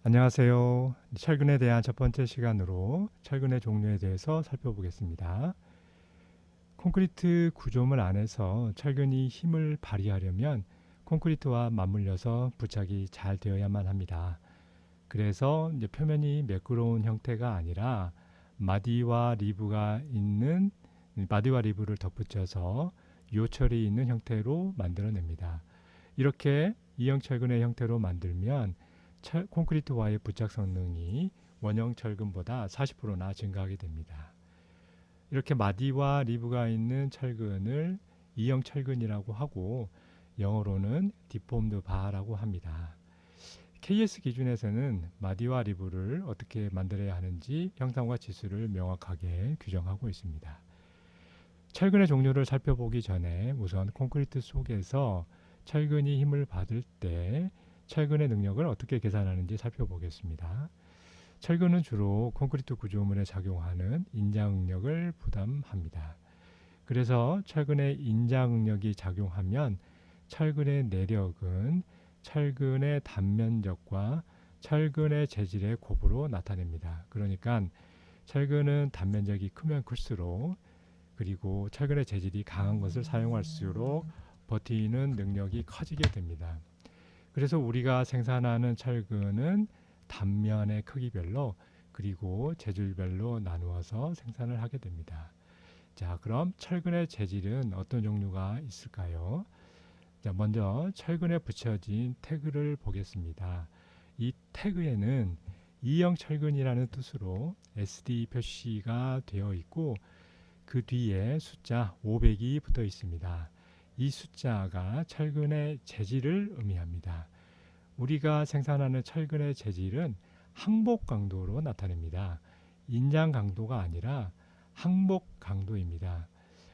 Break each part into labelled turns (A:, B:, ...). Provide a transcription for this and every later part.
A: 안녕하세요. 철근에 대한 첫 번째 시간으로 철근의 종류에 대해서 살펴보겠습니다. 콘크리트 구조물 안에서 철근이 힘을 발휘하려면 콘크리트와 맞물려서 부착이 잘 되어야만 합니다. 그래서 이제 표면이 매끄러운 형태가 아니라 마디와 리브를 덧붙여서 요철이 있는 형태로 만들어냅니다. 이렇게 이형 철근의 형태로 만들면 콘크리트와의 부착 성능이 원형 철근보다 40%나 증가하게 됩니다. 이렇게 마디와 리브가 있는 철근을 이형 철근이라고 하고 영어로는 디폼드 바라고 합니다. KS 기준에서는 마디와 리브를 어떻게 만들어야 하는지 형상과 지수를 명확하게 규정하고 있습니다. 철근의 종류를 살펴보기 전에 우선 콘크리트 속에서 철근이 힘을 받을 때 철근의 능력을 어떻게 계산하는지 살펴보겠습니다. 철근은 주로 콘크리트 구조물에 작용하는 인자응력을 부담합니다. 그래서 철근의 인자응력이 작용하면 철근의 내력은 철근의 단면적과 철근의 재질의 곱으로 나타냅니다. 그러니까 철근은 단면적이 크면 클수록 그리고 철근의 재질이 강한 것을 사용할수록 버티는 능력이 커지게 됩니다. 그래서 우리가 생산하는 철근은 단면의 크기별로 그리고 재질별로 나누어서 생산을 하게 됩니다. 자, 그럼 철근의 재질은 어떤 종류가 있을까요? 자, 먼저 철근에 붙여진 태그를 보겠습니다. 이 태그에는 이형 철근이라는 뜻으로 SD 표시가 되어 있고 그 뒤에 숫자 500이 붙어 있습니다. 이 숫자가 철근의 재질을 의미합니다. 우리가 생산하는 철근의 재질은 항복 강도로 나타냅니다. 인장 강도가 아니라 항복 강도입니다.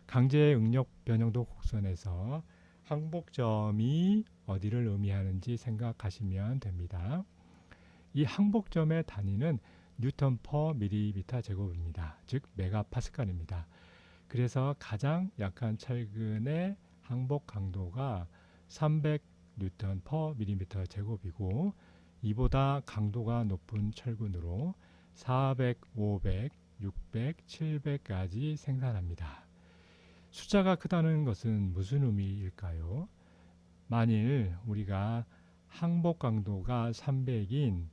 A: 강제 응력 변형도 곡선에서 항복점이 어디를 의미하는지 생각하시면 됩니다. 이 항복점의 단위는 뉴턴 퍼 밀리미터 제곱입니다. 즉 메가파스칼입니다. 그래서 가장 약한 철근의 항복 강도가 300 뉴턴 퍼 밀리미터 제곱이고 이보다 강도가 높은 철근으로 400, 500, 600, 700까지 생산합니다. 숫자가 크다는 것은 무슨 의미일까요? 만일 우리가 항복 강도가 300인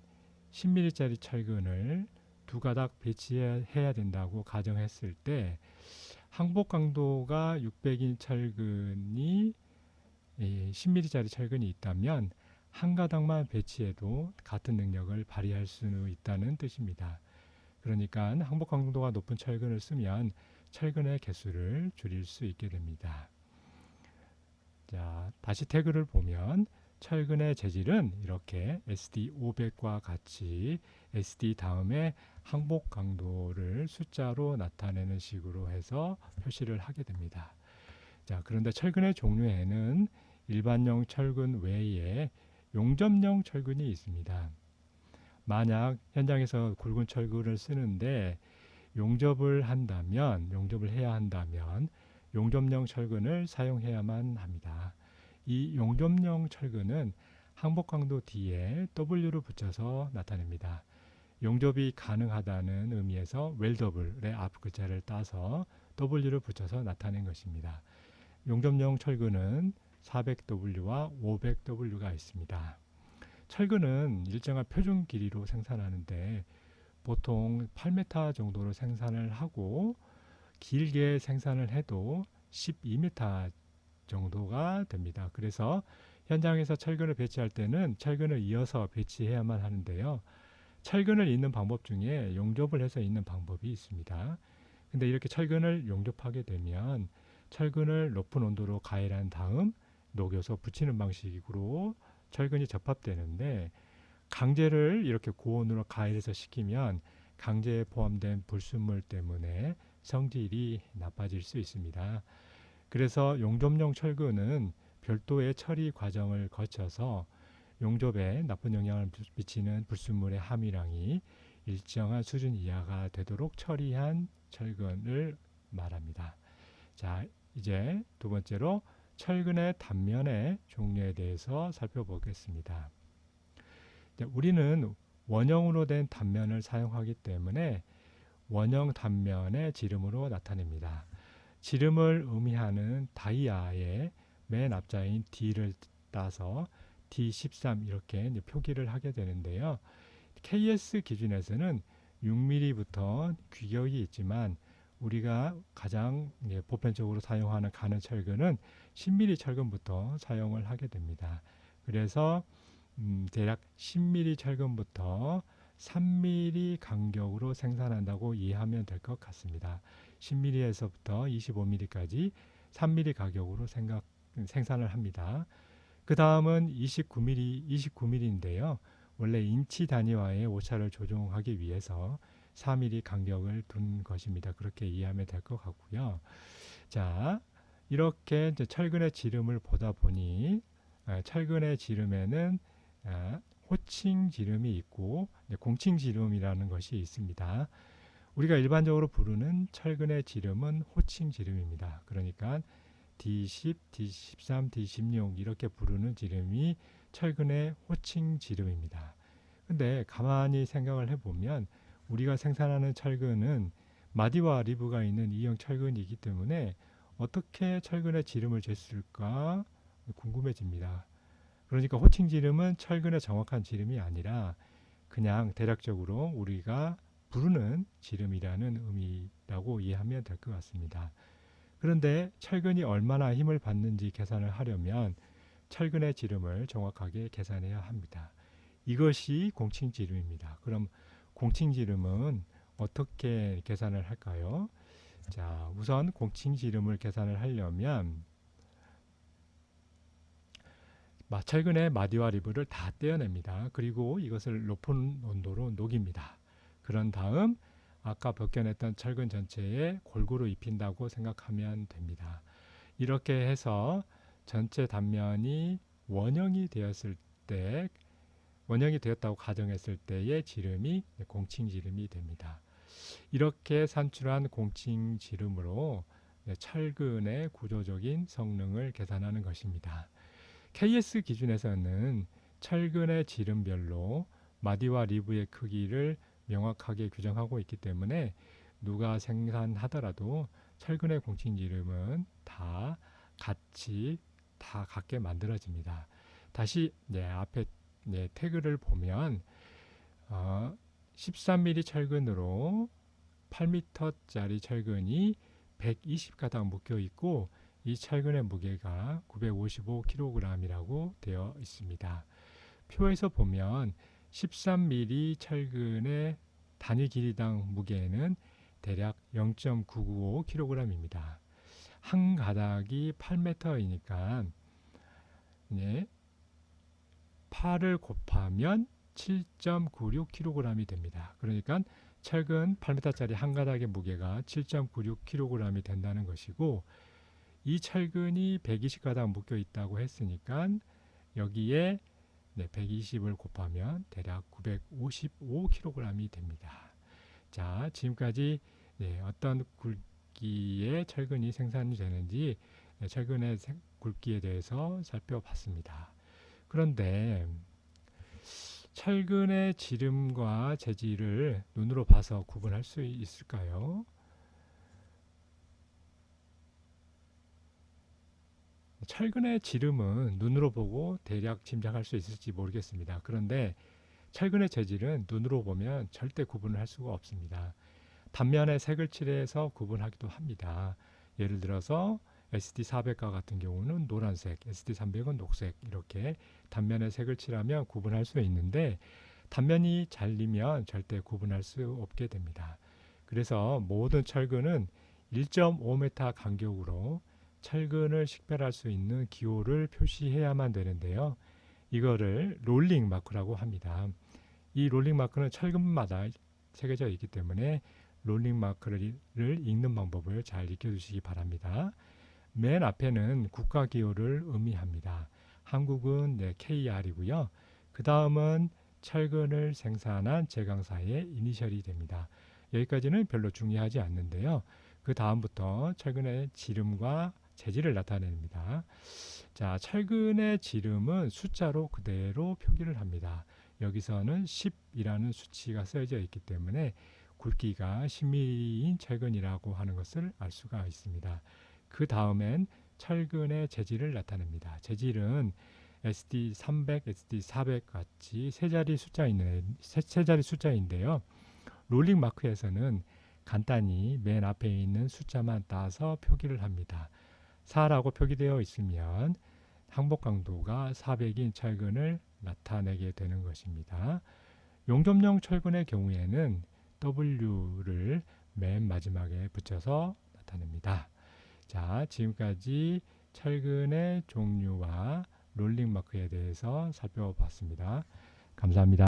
A: 10mm짜리 철근을 두 가닥 배치해야 된다고 가정했을 때 항복 강도가 600인 철근이 10mm짜리 철근이 있다면 한 가닥만 배치해도 같은 능력을 발휘할 수 있다는 뜻입니다. 그러니까 항복 강도가 높은 철근을 쓰면 철근의 개수를 줄일 수 있게 됩니다. 자, 다시 태그를 보면 철근의 재질은 이렇게 SD500과 같이 SD 다음에 항복 강도를 숫자로 나타내는 식으로 해서 표시를 하게 됩니다. 자, 그런데 철근의 종류에는 일반용 철근 외에 용접용 철근이 있습니다. 만약 현장에서 굵은 철근을 쓰는데 용접을 해야 한다면 용접용 철근을 사용해야만 합니다. 이 용접용 철근은 항복 강도 뒤에 W를 붙여서 나타냅니다. 용접이 가능하다는 의미에서 웰더블의 앞 글자를 따서 W를 붙여서 나타낸 것입니다. 용접용 철근은 400W와 500W가 있습니다. 철근은 일정한 표준 길이로 생산하는데 보통 8m 정도로 생산을 하고 길게 생산을 해도 12m 정도가 됩니다. 그래서 현장에서 철근을 배치할 때는 철근을 이어서 배치해야만 하는데요. 철근을 잇는 방법 중에 용접을 해서 잇는 방법이 있습니다. 근데 이렇게 철근을 용접하게 되면 철근을 높은 온도로 가열한 다음 녹여서 붙이는 방식으로 철근이 접합되는데 강제를 이렇게 고온으로 가열해서 시키면 강제에 포함된 불순물 때문에 성질이 나빠질 수 있습니다. 그래서 용접용 철근은 별도의 처리 과정을 거쳐서 용접에 나쁜 영향을 미치는 불순물의 함유량이 일정한 수준 이하가 되도록 처리한 철근을 말합니다. 자, 이제 두 번째로 철근의 단면의 종류에 대해서 살펴보겠습니다. 우리는 원형으로 된 단면을 사용하기 때문에 원형 단면의 지름으로 나타냅니다. 지름을 의미하는 다이아의 맨 앞자인 D를 따서 D13 이렇게 표기를 하게 되는데요. KS 기준에서는 6mm부터 규격이 있지만 우리가 가장 보편적으로 사용하는 가는 철근은 10mm 철근부터 사용을 하게 됩니다. 그래서 대략 10mm 철근부터 3mm 간격으로 생산한다고 이해하면 될 것 같습니다. 10mm에서부터 25mm까지 3mm 가격으로 생산을 합니다. 그 다음은 29mm인데요. 원래 인치 단위와의 오차를 조정하기 위해서 4mm 간격을 둔 것입니다. 그렇게 이해하면 될 것 같고요. 자, 이렇게 이제 철근의 지름을 보다 보니 철근의 지름에는 호칭 지름이 있고 공칭 지름이라는 것이 있습니다. 우리가 일반적으로 부르는 철근의 지름은 호칭 지름입니다. 그러니까 D10, D13, D16 이렇게 부르는 지름이 철근의 호칭 지름입니다. 근데 가만히 생각을 해보면 우리가 생산하는 철근은 마디와 리브가 있는 E형 철근이기 때문에 어떻게 철근의 지름을 쟀을까 궁금해집니다. 그러니까 호칭 지름은 철근의 정확한 지름이 아니라 그냥 대략적으로 우리가 부르는 지름이라는 의미라고 이해하면 될 것 같습니다. 그런데 철근이 얼마나 힘을 받는지 계산을 하려면 철근의 지름을 정확하게 계산해야 합니다. 이것이 공칭 지름입니다. 그럼 공칭 지름은 어떻게 계산을 할까요? 자, 우선 공칭 지름을 계산을 하려면 철근의 마디와 리브를 다 떼어냅니다. 그리고 이것을 높은 온도로 녹입니다. 그런 다음 아까 벗겨냈던 철근 전체에 골고루 입힌다고 생각하면 됩니다. 이렇게 해서 전체 단면이 원형이 되었다고 가정했을 때의 지름이 공칭 지름이 됩니다. 이렇게 산출한 공칭 지름으로 철근의 구조적인 성능을 계산하는 것입니다. KS 기준에서는 철근의 지름별로 마디와 리브의 크기를 명확하게 규정하고 있기 때문에 누가 생산하더라도 철근의 공칭 지름은 다 같게 만들어집니다. 다시 앞에 태그를 보면 13mm 철근으로 8m짜리 철근이 120가닥 묶여 있고 이 철근의 무게가 955kg이라고 되어 있습니다. 표에서 보면 13mm 철근의 단위 길이당 무게는 대략 0.995kg입니다. 한 가닥이 8m이니까 8을 곱하면 7.96kg이 됩니다. 그러니까 철근 8m짜리 한 가닥의 무게가 7.96kg이 된다는 것이고 이 철근이 120가닥 묶여 있다고 했으니까 여기에 120을 곱하면 대략 955kg이 됩니다. 자, 지금까지 어떤 굵기의 철근이 생산이 되는지 철근의 굵기에 대해서 살펴봤습니다. 그런데 철근의 지름과 재질을 눈으로 봐서 구분할 수 있을까요? 철근의 지름은 눈으로 보고 대략 짐작할 수 있을지 모르겠습니다. 그런데 철근의 재질은 눈으로 보면 절대 구분을 할 수가 없습니다. 단면에 색을 칠해서 구분하기도 합니다. 예를 들어서 SD400과 같은 경우는 노란색, SD300은 녹색 이렇게 단면에 색을 칠하면 구분할 수 있는데 단면이 잘리면 절대 구분할 수 없게 됩니다. 그래서 모든 철근은 1.5m 간격으로 철근을 식별할 수 있는 기호를 표시해야만 되는데요. 이거를 롤링 마크라고 합니다. 이 롤링 마크는 철근마다 새겨져 있기 때문에 롤링 마크를 읽는 방법을 잘 익혀주시기 바랍니다. 맨 앞에는 국가 기호를 의미합니다. 한국은 KR이고요. 그 다음은 철근을 생산한 제강사의 이니셜이 됩니다. 여기까지는 별로 중요하지 않는데요. 그 다음부터 철근의 지름과 재질을 나타냅니다. 자, 철근의 지름은 숫자로 그대로 표기를 합니다. 여기서는 10이라는 수치가 써져 있기 때문에 굵기가 10mm인 철근이라고 하는 것을 알 수가 있습니다. 그 다음엔 철근의 재질을 나타냅니다. 재질은 SD300, SD400 같이 세 자리 숫자인데요. 롤링 마크에서는 간단히 맨 앞에 있는 숫자만 따서 표기를 합니다. 4라고 표기되어 있으면 항복 강도가 400인 철근을 나타내게 되는 것입니다. 용접용 철근의 경우에는 W를 맨 마지막에 붙여서 나타냅니다. 자, 지금까지 철근의 종류와 롤링 마크에 대해서 살펴봤습니다. 감사합니다.